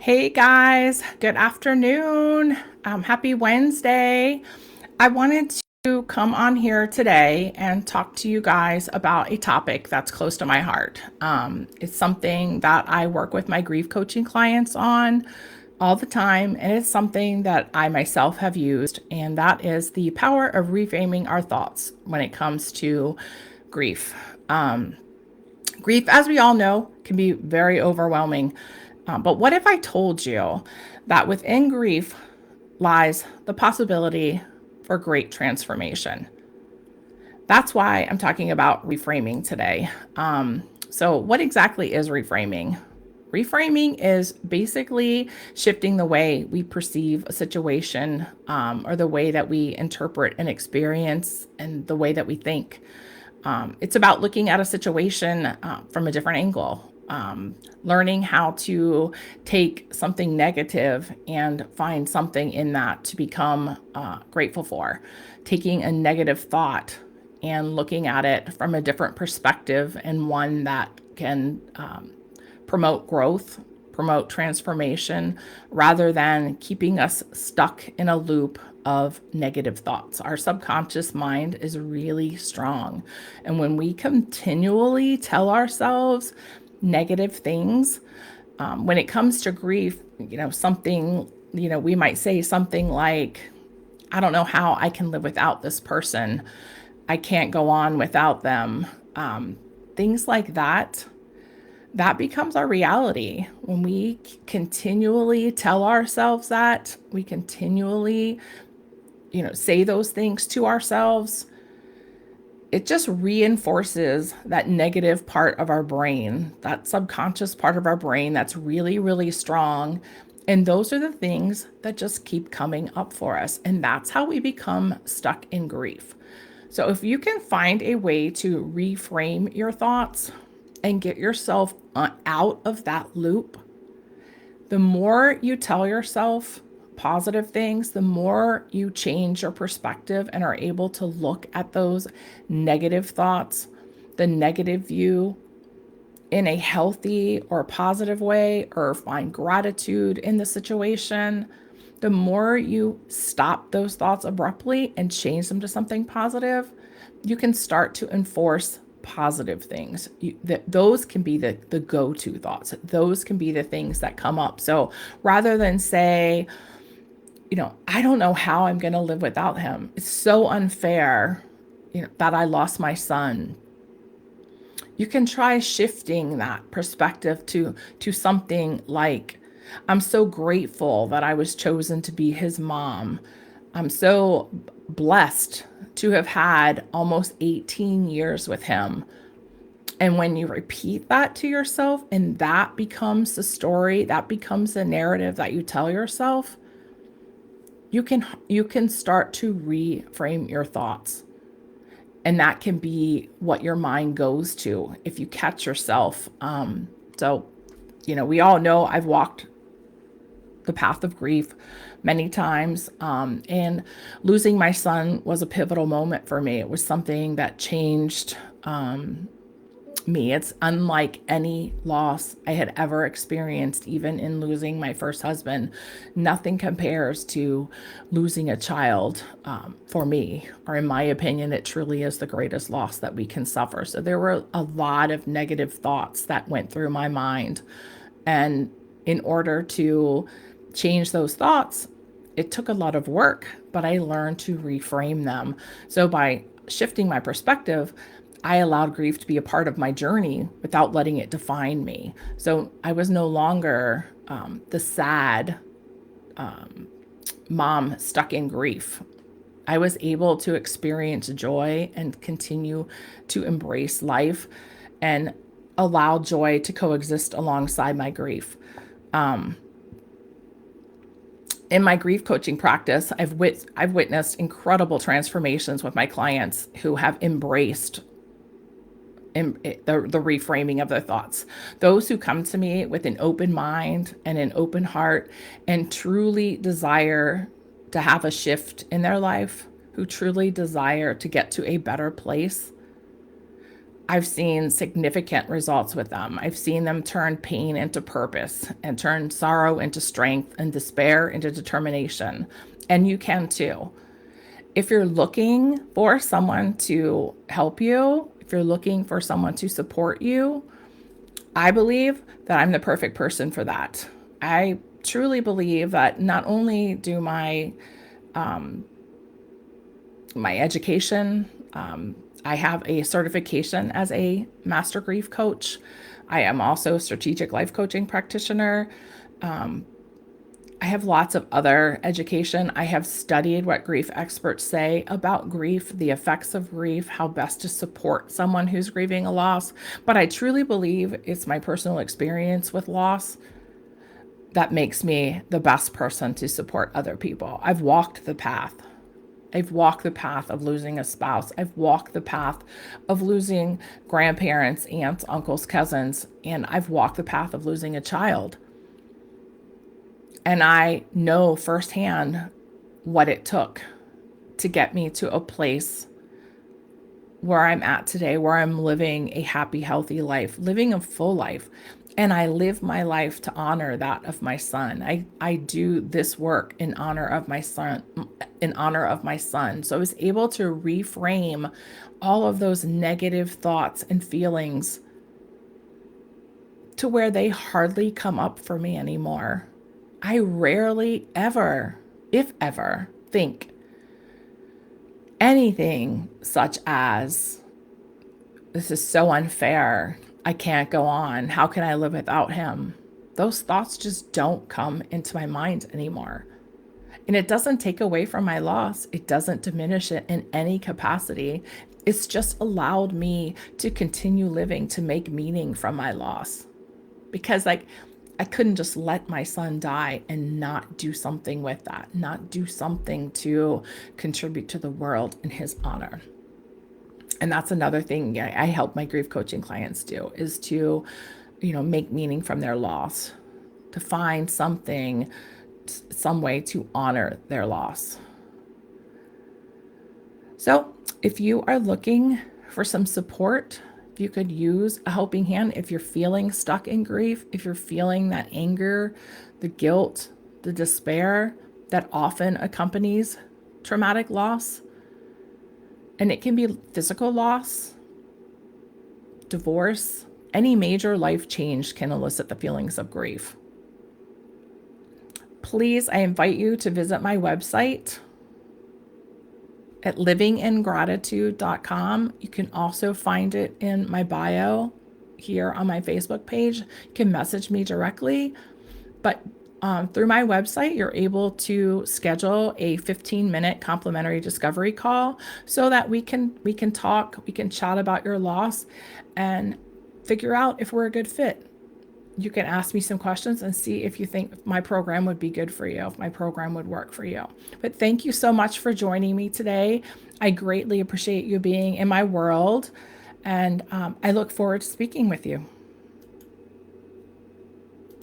Hey guys, good afternoon. Happy Wednesday. I wanted to come on here today and talk to you guys about a topic that's close to my heart. It's something that I work with my grief coaching clients on all the time, and it's something that I myself have used, and that is the power of reframing our thoughts when it comes to grief. Grief, as we all know, can be very overwhelming. But what if I told you that within grief lies the possibility for great transformation? That's why I'm talking about reframing today. So, what exactly is reframing? Reframing is basically shifting the way we perceive a situation, or the way that we interpret an experience and the way that we think. It's about looking at a situation from a different angle, learning how to take something negative and find something in that to become grateful for, taking a negative thought and looking at it from a different perspective and one that can promote growth, promote transformation, rather than keeping us stuck in a loop of negative thoughts. Our subconscious mind is really strong. And when we continually tell ourselves negative things, when it comes to grief, we might say something like, I don't know how I can live without this person. I can't go on without them. Things like that becomes our reality when we continually tell ourselves that, we continually say those things to ourselves. It just reinforces that negative part of our brain, that subconscious part of our brain that's really, really strong. And those are the things that just keep coming up for us, and that's how we become stuck in grief. So if you can find a way to reframe your thoughts and get yourself out of that loop, the more you tell yourself positive things, the more you change your perspective and are able to look at those negative thoughts, the negative view, in a healthy or positive way, or find gratitude in the situation. The more you stop those thoughts abruptly and change them to something positive, you can start to enforce positive things. Those can be the go-to thoughts. Those can be the things that come up. So rather than say, I don't know how I'm going to live without him. It's so unfair, that I lost my son. You can try shifting that perspective to something like, I'm so grateful that I was chosen to be his mom. I'm so blessed to have had almost 18 years with him. And when you repeat that to yourself and that becomes the story, that becomes the narrative that you tell yourself, you can start to reframe your thoughts. And that can be what your mind goes to if you catch yourself. We all know I've walked the path of grief many times. And losing my son was a pivotal moment for me. It was something that changed me. It's unlike any loss I had ever experienced, even in losing my first husband. Nothing compares to losing a child for me, or in my opinion, it truly is the greatest loss that we can suffer. So there were a lot of negative thoughts that went through my mind. And in order to change those thoughts, it took a lot of work, but I learned to reframe them. So by shifting my perspective, I allowed grief to be a part of my journey without letting it define me. So I was no longer the sad mom stuck in grief. I was able to experience joy and continue to embrace life and allow joy to coexist alongside my grief. In my grief coaching practice, I've witnessed incredible transformations with my clients who have embraced the reframing of their thoughts. Those who come to me with an open mind and an open heart and truly desire to have a shift in their life, who truly desire to get to a better place, I've seen significant results with them. I've seen them turn pain into purpose and turn sorrow into strength and despair into determination. And you can too. If you're looking for someone to help you, if you're looking for someone to support you, I believe that I'm the perfect person for that. I truly believe that not only do my education, I have a certification as a master grief coach. I am also a strategic life coaching practitioner. I have lots of other education. I have studied what grief experts say about grief, the effects of grief, how best to support someone who's grieving a loss. But I truly believe it's my personal experience with loss that makes me the best person to support other people. I've walked the path. I've walked the path of losing a spouse. I've walked the path of losing grandparents, aunts, uncles, cousins, and I've walked the path of losing a child. And I know firsthand what it took to get me to a place where I'm at today, where I'm living a happy, healthy life, living a full life. And I live my life to honor that of my son. I do this work in honor of my son, in honor of my son. So I was able to reframe all of those negative thoughts and feelings to where they hardly come up for me anymore. I rarely ever, if ever, think anything such as, this is so unfair. I can't go on. How can I live without him? Those thoughts just don't come into my mind anymore. And it doesn't take away from my loss. It doesn't diminish it in any capacity. It's just allowed me to continue living, to make meaning from my loss. Because I couldn't just let my son die and not do something with that, not do something to contribute to the world in his honor. And that's another thing I help my grief coaching clients do, is to, make meaning from their loss, to find something, some way to honor their loss. So if you are looking for some support, if you could use a helping hand, if you're feeling stuck in grief, if you're feeling that anger, the guilt, the despair that often accompanies traumatic loss, and it can be physical loss, divorce, any major life change can elicit the feelings of grief. Please, I invite you to visit my website at livingingratitude.com. You can also find it in my bio here on my Facebook page. You can message me directly, but through my website, you're able to schedule a 15-minute complimentary discovery call so that we can talk, we can chat about your loss and figure out if we're a good fit. You can ask me some questions and see if you think my program would be good for you, if my program would work for you. But thank you so much for joining me today. I greatly appreciate you being in my world, and I look forward to speaking with you.